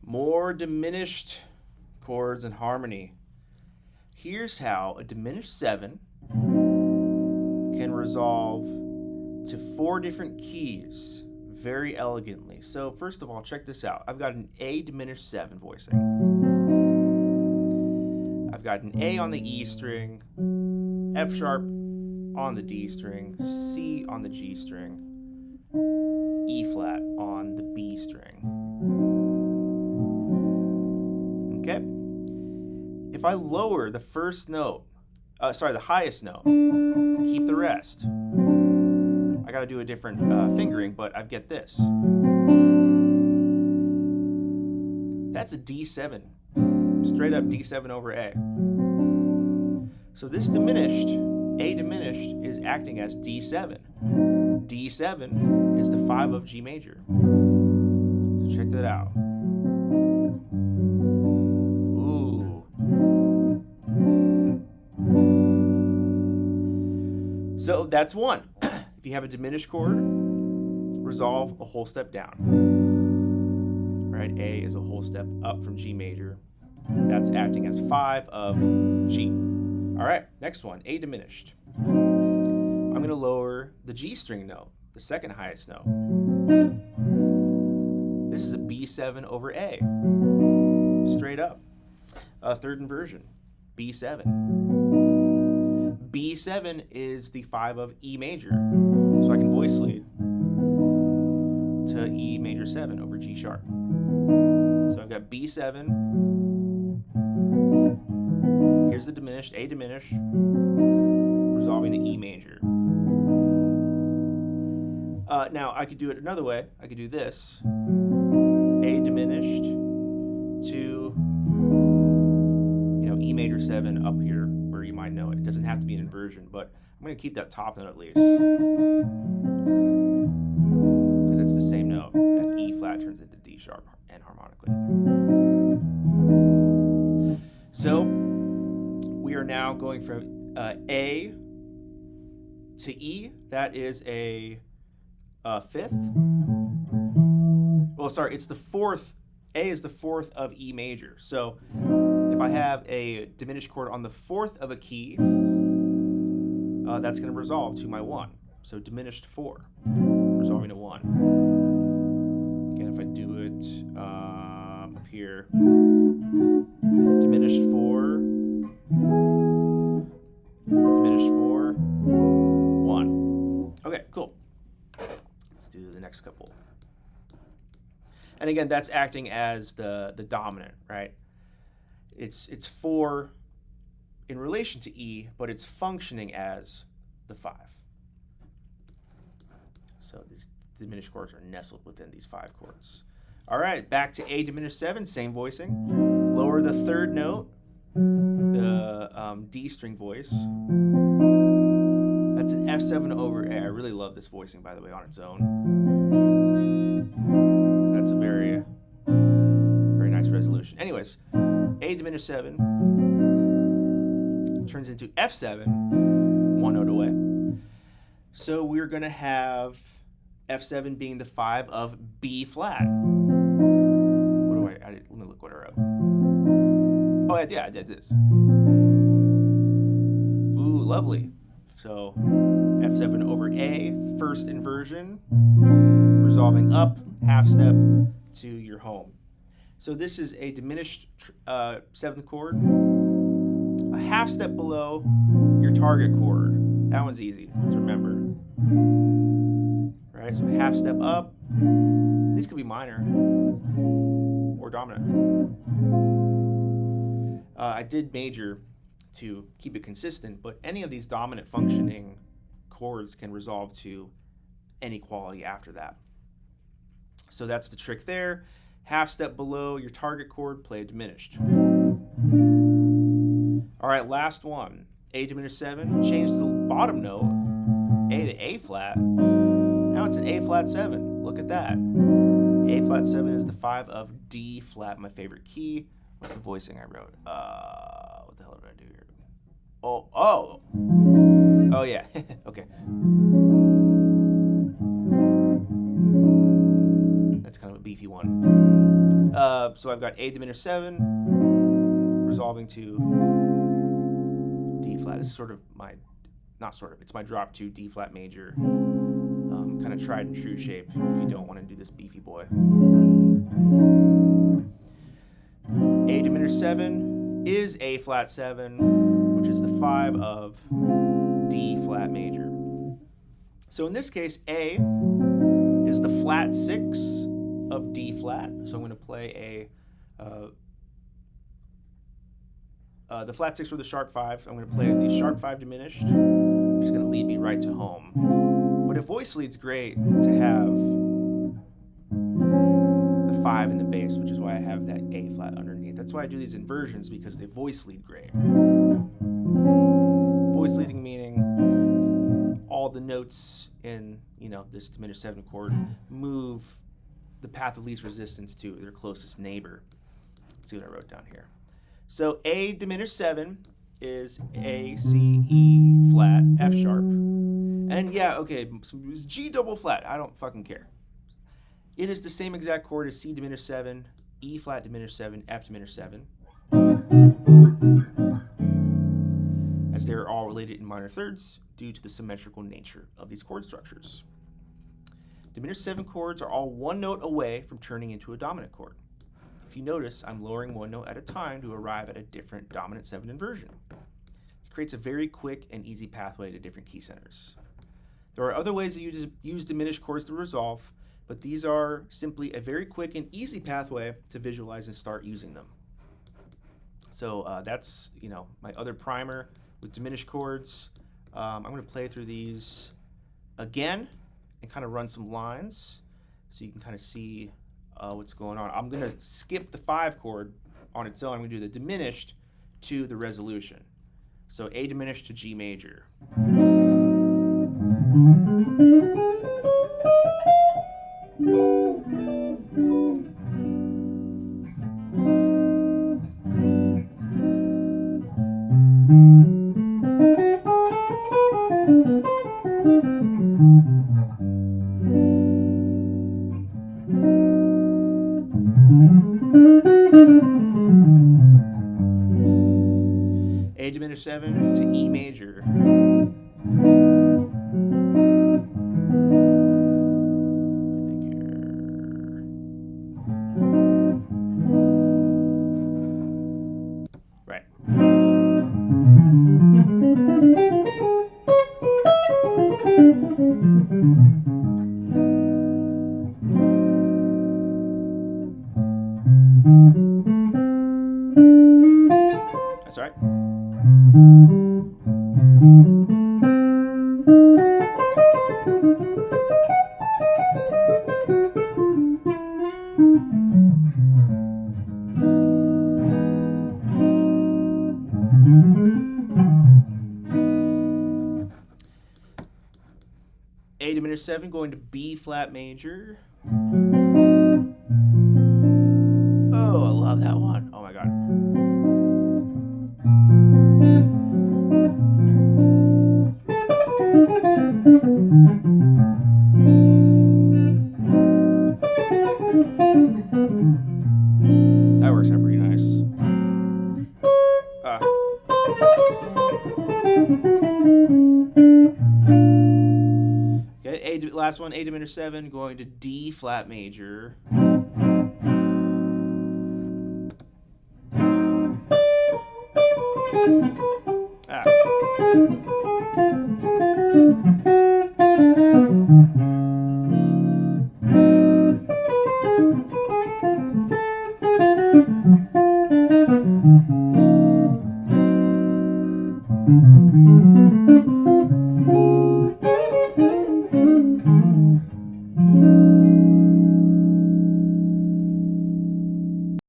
More diminished chords and harmony. Here's how a diminished 7 can resolve to 4 different keys very elegantly. So first of all, check this out. I've got an A diminished 7 voicing. I've got an A on the E string, F sharp on the D string, C on the G string, E flat on the B string. Okay? If I lower the first note, the highest note, keep the rest, I gotta do a different fingering, but I get this. That's a D7. Straight up D7 over A. So this diminished, A diminished, is acting as D7. D7 is the 5 of G major. So check that out. Ooh. So that's one. If you have a diminished chord, resolve a whole step down. Right? A is a whole step up from G major. That's acting as 5 of G. All right, next one, A diminished. I'm going to lower the G string note, the second highest note. This is a B7 over A. Straight up. Third inversion, B7. B7 is the 5 of E major. So I can voice lead to E major 7 over G sharp. So I've got B7. Here's the diminished, A diminished, resolving to E major. Now I could do it another way. I could do this. A diminished to, E major 7 up here where you might know it. It doesn't have to be an inversion, but I'm going to keep that top note at least. Because it's the same note. That E flat turns into D sharp and harmonically. So we are now going from A to E. That is a fifth. Well, sorry, it's the fourth. A is the fourth of E major. So if I have a diminished chord on the fourth of a key, that's going to resolve to my 1. So diminished 4, resolving to 1. Again, if I do it up here, diminished 4, diminished 4, 1. Okay, cool. Let's do the next couple. And again, that's acting as the dominant, right? It's 4 in relation to E, but it's functioning as the 5. So these diminished chords are nestled within these 5 chords. All right, back to A diminished 7, same voicing. Lower the third note, the D string voice. That's an F7 over A. I really love this voicing, by the way, on its own. That's a very, very nice resolution. Anyways, A diminished 7 turns into F7, 1 note away. So we're going to have F7 being the 5 of B flat. Let me look what I wrote. Oh, yeah, I did this. Ooh, lovely. So F7 over A, first inversion, resolving up, half step to your home. So this is a diminished 7th chord, a half step below your target chord. That one's easy to remember. Right, so half step up. These could be minor or dominant. I did major to keep it consistent, but any of these dominant functioning chords can resolve to any quality after that. So that's the trick there. Half step below your target chord, play a diminished. All right, last one. A diminished 7, change the bottom note, A to A flat. Now it's an A flat 7. Look at that. A flat 7 is the 5 of D flat, my favorite key. What's the voicing I wrote? What the hell did I do here? Oh yeah. Okay. That's kind of a beefy one. So I've got A diminished 7, resolving to D flat. This is sort of my, not sort of, it's my drop 2 D flat major. Kind of tried and true shape if you don't want to do this beefy boy. A diminished 7 is A flat 7, which is the 5 of D flat major. So in this case, A is the flat 6 of D flat. So I'm going to play the flat 6 or the sharp 5. I'm going to play the sharp 5 diminished, which is going to lead me right to home. But a voice lead's great to have the 5 in the bass, which is why I have that A flat underneath. That's why I do these inversions, because they voice lead great. Voice leading meaning all the notes in, this diminished 7 chord move the path of least resistance to their closest neighbor. Let's see what I wrote down here. So A diminished 7 is A, C, E flat, F sharp. And yeah, okay, G double flat, I don't fucking care. It is the same exact chord as C diminished 7, E flat diminished 7, F diminished 7. As they're all related in minor thirds due to the symmetrical nature of these chord structures. Diminished 7 chords are all one note away from turning into a dominant chord. If you notice, I'm lowering one note at a time to arrive at a different dominant 7 inversion. It creates a very quick and easy pathway to different key centers. There are other ways to use diminished chords to resolve, but these are simply a very quick and easy pathway to visualize and start using them. So that's my other primer with diminished chords. I'm going to play through these again and kind of run some lines so you can kind of see what's going on. I'm going to skip the 5 chord on its own. I'm going to do the diminished to the resolution. So A diminished to G major. A diminished 7 to E major. That's right. A diminished 7 going to B flat major. Oh, I love that one. Oh my God. That works out pretty nice. Okay, last one, A diminished 7 going to D flat major.